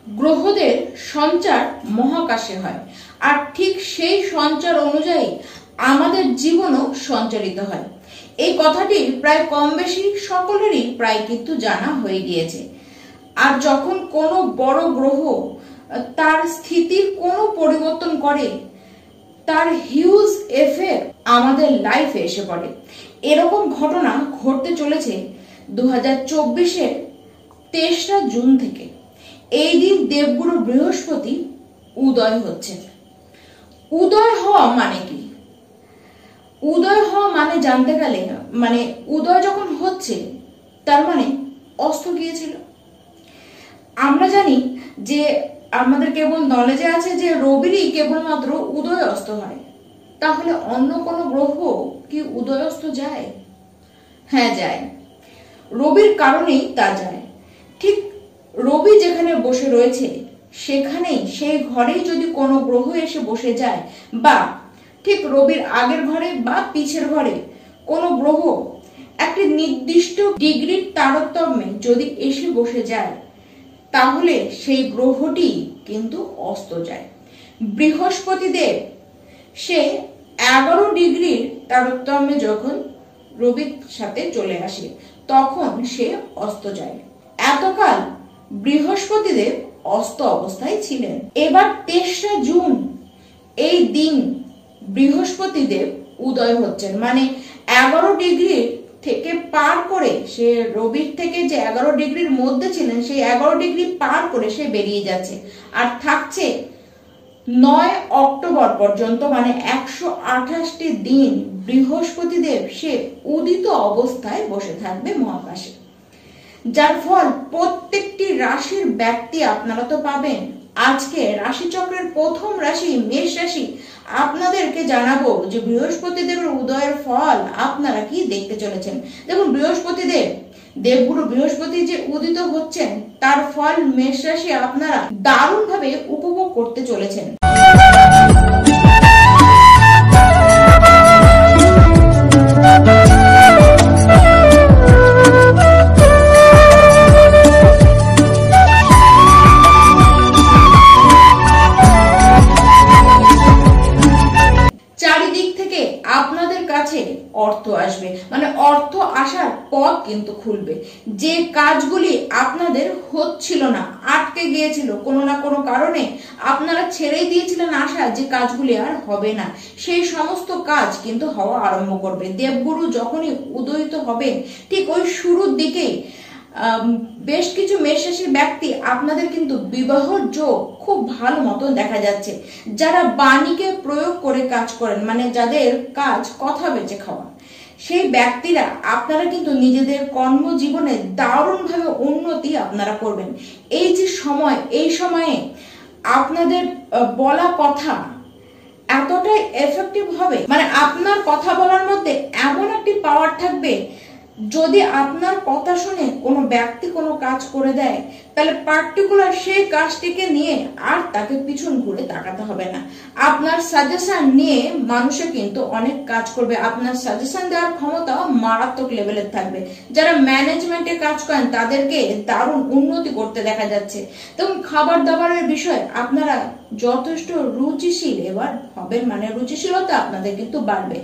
গ্রহদের সঞ্চার মহাকাশে হয়, আর ঠিক সেই সঞ্চার অনুযায়ী আমাদের জীবনও সঞ্চারিত হয়। এই কথাটি প্রায় কম বেশি সকলেরই প্রায় কিন্তু জানা হয়ে গিয়েছে। আর যখন কোনো বড় গ্রহ তার স্থিতির কোনো পরিবর্তন করে, তার হিউজ এফেক্ট আমাদের লাইফে এসে পড়ে। এরকম ঘটনা ঘটতে চলেছে 2024-এর 23 জুন থেকে। এই দিন দেবগুরু বৃহস্পতি উদয় হচ্ছে। উদয় হওয়া মানে কি? উদয় হওয়া মানে জানতে গেলে, মানে উদয় যখন হচ্ছে তার মানে অস্ত গিয়েছিল। আমরা জানি যে আমাদের কেবল নলেজে আছে যে রবিরই কেবলমাত্র উদয় অস্ত হয়। তাহলে অন্য কোনো গ্রহ কি উদয় অস্ত যায়? হ্যাঁ, যায়। রবির কারণেই তা যায়। ঠিক রবি যেখানে বসে রয়েছে সেখানেই, সেই ঘরেই যদি কোনো গ্রহ এসে বসে যায়, বা ঠিক রবির আগের ঘরে বা পিছের ঘরে কোনো গ্রহ একটি নির্দিষ্ট ডিগ্রির তারতম্যে যদি এসে বসে যায়, তাহলে সেই গ্রহটি কিন্তু অস্ত যায়। বৃহস্পতি দেব সে 11 ডিগ্রির তারতম্যে যখন রবির সাথে চলে আসে, তখন সে অস্ত যায়। এতকাল বৃহস্পতি দেব অস্ত অবস্থায় ছিলেন। এবার 23 জুন এই দিন বৃহস্পতি দেব উদয় হচ্ছেন, মানে 11 ডিগ্রি থেকে পার করে, সে রবির থেকে যে 11 ডিগ্রির মধ্যে ছিলেন সেই 11 ডিগ্রি পার করে সে বেরিয়ে যাচ্ছে, আর থাকছে 9 অক্টোবর পর্যন্ত, মানে 128টি দিন বৃহস্পতি দেব সে উদিত অবস্থায় বসে থাকবে মহাকাশে। যার ফল প্রত্যেকটি রাশির ব্যক্তি আপনারা তো পাবেন। আজকে রাশিচক্রের প্রথম রাশি মেষ রাশি, আপনাদেরকে জানাবো যে বৃহস্পতি দেবের উদয়ের ফল আপনারা কি দেখতে চলেছেন। দেখুন, বৃহস্পতি দেব, দেবগুরু বৃহস্পতি যে উদিত হচ্ছেন, তার ফল মেষ রাশি আপনারা দারুণ ভাবে উপভোগ করতে চলেছেন। আপনাদের কাছে অর্থ আসবে, মানে অর্থ আসার পথ কিন্তু খুলবে। যে কাজগুলি আপনাদের হচ্ছিল না, আটকে গিয়েছিল কোনো না কোনো কারণে, আপনারা ছেড়েই দিয়েছিলেন আশা যে কাজগুলি আর হবে না, সেই সমস্ত কাজ কিন্তু হওয়া আরম্ভ করবে। দেবগুরু যখনই উদয়িত হবে, ঠিক ওই শুরুর দিকেই বেশ কিছু মেষ রাশির ব্যক্তি আপনাদের কিন্তু বিবাহ যোগ খুব ভালো মতন দেখা যাচ্ছে। যারা বাণীকে প্রয়োগ করে কাজ করেন, মানে যাদের কাজ কথা বেঁচে খাওয়া, সেই ব্যক্তিরা আপনারা কিন্তু নিজেদের কর্মজীবনে দারুণভাবে উন্নতি আপনারা করবেন। এই যে সময়, এই সময়ে আপনাদের বলা কথা এতটাই এফেক্টিভ হবে, মানে আপনার কথা বলার মধ্যে এমন একটি পাওয়ার থাকবে, যদি আপনার কথা শুনে কোনো ব্যক্তি কোনো কাজ করে দেয়, তাহলে পার্টিকুলার সেই কাজটিকে নিয়ে আর তাকে পিছন ঘুরে তাকাতে হবে না। আপনার সাজেশন নিয়ে মানুষে কিন্তু অনেক কাজ করবে। আপনার সাজেশন দেওয়ার ক্ষমতা মারাত্মক লেভেলের থাকবে। যারা ম্যানেজমেন্টে কাজ করেন তাদেরকে দারুণ উন্নতি করতে দেখা যাচ্ছে। এবং খাবার দাবারের বিষয় আপনারা যথেষ্ট রুচিশীল এবার হবেন, মানে রুচিশীলতা আপনাদের কিন্তু বাড়বে।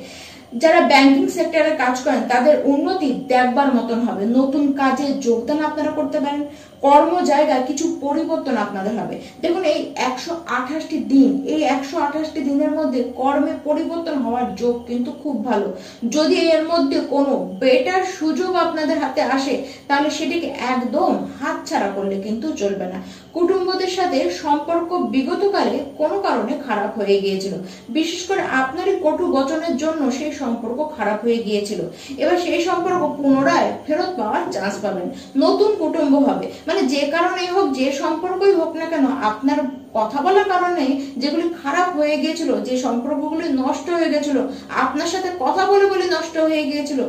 যারা ব্যাংকিং সেক্টরে কাজ করেন তাদের উন্নতি দেখবার মতন হবে। নতুন কাজে যোগদান আপনারা করতে পারেন। কর্ম জায়গায় কিছু পরিবর্তন আপনাদের হবে। দেখুন, এই 128টি দিন, এই 128টি দিনের মধ্যে কর্মে পরিবর্তন হওয়ার যোগ কিন্তু খুব ভালো। যদি এর মধ্যে কোনো বেটার সুযোগ আপনাদের হাতে আসে, তাহলে সেটিকে একদম হাতছাড়া করলে কিন্তু চলবে না। কুটুম্বদের সাথে সম্পর্ক বিগতকালে কোনো কারণে খারাপ হয়ে গিয়েছিল, বিশেষ করে আপনারই কটু বচনের জন্য সেই সম্পর্ক খারাপ হয়ে গিয়েছিল। এবার সেই সম্পর্ক পুনরায় ফেরত পাওয়ার চান্স পাবেন। নতুন কুটুম্ব হবে, মানে যে কারণেই হোক, যে সম্পর্কই হোক না কেন, আপনার কথা বলার কারণে যেগুলি খারাপ হয়ে গিয়েছিল, যে সম্পর্কগুলি নষ্ট হয়ে গেছিল, আপনার সাথে কথা বলে বলে নষ্ট হয়ে গিয়েছিল,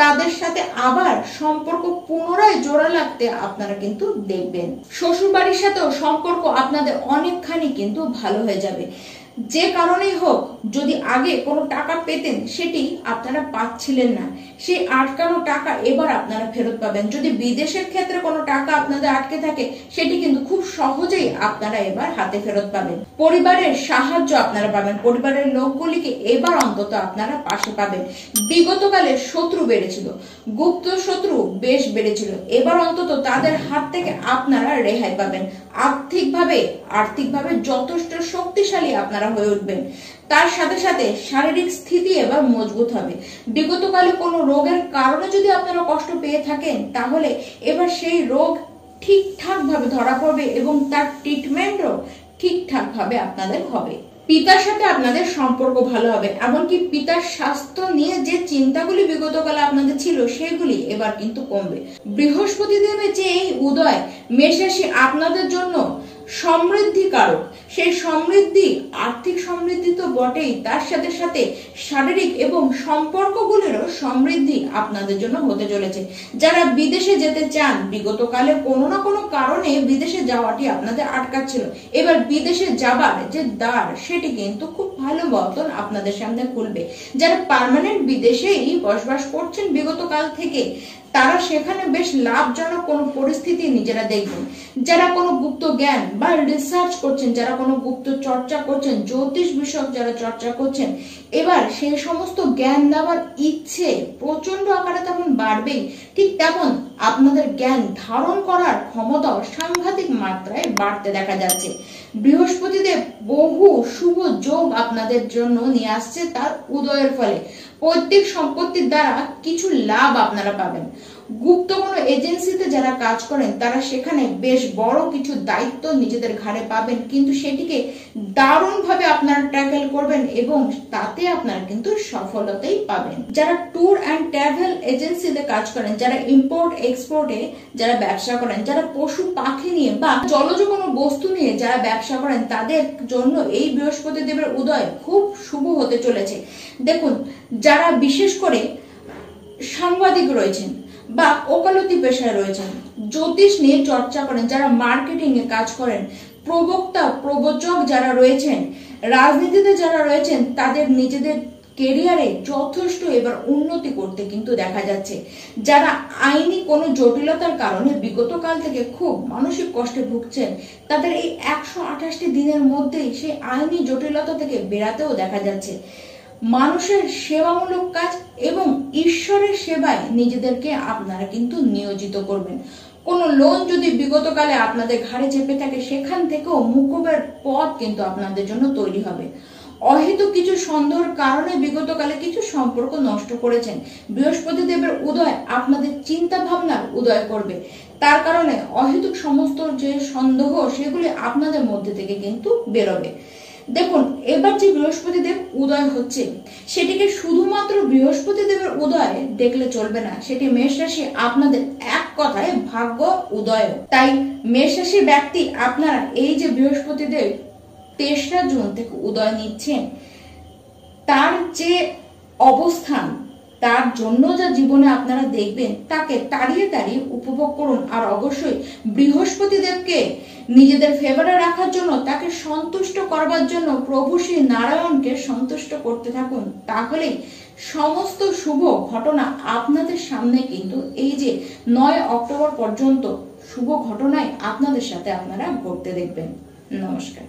তাদের সাথে আবার সম্পর্ক পুনরায় জোড়া লাগতে আপনারা কিন্তু দেখবেন। শ্বশুর বাড়ির সাথেও সম্পর্ক আপনাদের অনেকখানি কিন্তু ভালো হয়ে যাবে। যে কারণেই হোক, যদি আগে কোনো টাকা পেতেন সেটি আপনারা পাচ্ছিলেন না, সেই আটকানো টাকা এবার আপনারা ফেরত পাবেন। যদি বিদেশের ক্ষেত্রে কোনো টাকা আপনাদের আটকে থাকে সেটি কিন্তু খুব সহজেই আপনারা এবার হাতে ফেরত পাবেন। পরিবারের সাহায্য আপনারা পাবেন, পরিবারের লোকগুলিকে এবার অন্তত আপনারা পাশে পাবেন। বিগতকালে শত্রু বেড়েছিল, গুপ্ত শত্রু বেশ বেড়েছিল, এবার অন্তত তাদের হাত থেকে আপনারা রেহাই পাবেন। আর্থিকভাবে যথেষ্ট শক্তিশালী আপনারা হয়ে উঠবেন। তার সাথে সাথে শারীরিক স্থিতি এবার মজবুত হবে। বিগতকালে কোনো রোগের কারণে যদি আপনারা কষ্ট পেয়ে থাকেন তাহলে এবার সেই রোগ ঠিকঠাক ভাবে ধরা পড়বে এবং তার ট্রিটমেন্টও ঠিকঠাক ভাবে আপনাদের হবে। পিতার সাথে আপনাদের সম্পর্ক ভালো হবে, এমনকি পিতার স্বাস্থ্য নিয়ে যে চিন্তাগুলি বিগতকালে আপনাদের ছিল সেগুলি এবার কিন্তু কমবে। বৃহস্পতি দেবের যে এই উদয় মেষ রাশি আপনাদের জন্য সমৃদ্ধি কারক, সেই সমৃদ্ধি আর্থিক সমৃদ্ধি তো বটেই, তার সাথে সাথে শারীরিক এবং সম্পর্কগুলিরও সমৃদ্ধি আপনাদের জন্য হতে চলেছে। যারা বিদেশে যেতে চান, বিগতকালে কোনো না কোনো কারণে বিদেশে যাওয়াটি আপনাদের আটকাচ্ছিল, এবার বিদেশে যাবার যে দ্বার সেটি কিন্তু খুব ভালো মতন আপনাদের সামনে খুলবে। যারা পার্মানেন্ট বিদেশেই বসবাস করছেন বিগত কাল থেকে, তারা সেখানে বেশ লাভজনক কোনো পরিস্থিতি নিজেরা দেখবেন। যারা কোনো গুপ্ত জ্ঞান বা রিসার্চ করছেন, যারা কোনো গুপ্ত চর্চা করছেন, জ্যোতিষ বিষয়ক যারা চর্চা করছেন, এবার সেই সমস্ত জ্ঞান দেওয়ার ইচ্ছে প্রচন্ড আকারে তেমন বাড়বেই, ঠিক তেমন আপনাদের জ্ঞান ধারণ করার ক্ষমতাও সাংঘাতিক মাত্রায় বাড়তে দেখা যাচ্ছে। বৃহস্পতিদেব বহু শুভ যোগ আপনাদের জন্য নিয়ে আসছে তার উদয়ের ফলে। পৈতৃক সম্পত্তির দ্বারা কিছু লাভ আপনারা পাবেন। গুপ্ত কোনো এজেন্সিতে যারা কাজ করেন তারা সেখানে বেশ বড় কিছু দায়িত্ব নিজেদের ঘাড়ে পাবেন, কিন্তু সেটিকে দারুণভাবে আপনারা ট্যাকেল করবেন এবং তাতে আপনারা কিন্তু সফলতাই পাবেন। যারা ট্যুর অ্যান্ড ট্রাভেল এজেন্সিতে কাজ করেন, যারা ইম্পোর্ট এক্সপোর্টে যারা ব্যবসা করেন, যারা পশু পাখি নিয়ে বা জলজ কোনো বস্তু নিয়ে যারা ব্যবসা করেন, তাদের জন্য এই বৃহস্পতি দেবের উদয় খুব শুভ হতে চলেছে। দেখুন, যারা বিশেষ করে সাংবাদিক রয়েছেন বা ওকালতি পেশায় রয়েছেন, জ্যোতিষ নিয়ে চর্চা করেন, যারা মার্কেটিং এ কাজ করেন, প্রবক্তা প্রবচক যারা রয়েছেন, রাজনীতিতে যারা রয়েছেন, তাদের নিজেদের কেরিয়ারে যথেষ্ট এবার উন্নতি করতে কিন্তু দেখা যাচ্ছে। যারা আইনি কোনো জটিলতার কারণে বিগত কাল থেকে খুব মানসিক কষ্টে ভুগছেন, তাদের এই 128টি দিনের মধ্যেই সেই আইনি জটিলতা থেকে বেরাতেও দেখা যাচ্ছে। মানুষের সেবামূলক কাজ এবং ঈশ্বরের সেবায় নিজেদেরকে আপনারা কিন্তু নিয়োজিত করবেন। কোনো লোন যদি বিগতকালে আপনাদের ঘাড়ে চেপে থাকে, সেখান থেকেও মুকুবের পথ কিন্তু আপনাদের জন্য তৈরি হবে। অহেতুক কিছু সন্দেহের কারণে বিগতকালে কিছু সম্পর্ক নষ্ট করেছেন, বৃহস্পতি দেবের উদয় আপনাদের চিন্তা ভাবনার উদয় করবে। তার কারণে অহেতুক সমস্ত যে সন্দেহ সেগুলি আপনাদের মধ্যে থেকে কিন্তু বেরোবে। দেখুন, এবার যে বৃহস্পতি দেব উদয় হচ্ছে সেটিকে শুধুমাত্র বৃহস্পতি দেবের উদয় দেখলে চলবে না, সেটি মেষ রাশি আপনাদের এক কথায় ভাগ্য উদয়। তাই মেষ রাশির ব্যক্তি আপনারা এই যে বৃহস্পতি দেব 3রা জুন থেকে উদয় নিচ্ছেন, তার যে অবস্থান, তার জন্য যা জীবনে আপনারা দেখবেন তাকে তাড়িয়ে তাড়িয়ে উপভোগ করুন। আর অবশ্যই বৃহস্পতি দেবকে নিজেদের ফেভারে রাখার জন্য, তাকে সন্তুষ্ট করবার জন্য প্রভু শ্রী নারায়ণকে সন্তুষ্ট করতে থাকুন, তাহলেই সমস্ত শুভ ঘটনা আপনাদের সামনে কিন্তু এই যে 9 অক্টোবর পর্যন্ত শুভ ঘটনায় আপনাদের সাথে আপনারা ঘটতে দেখবেন। নমস্কার।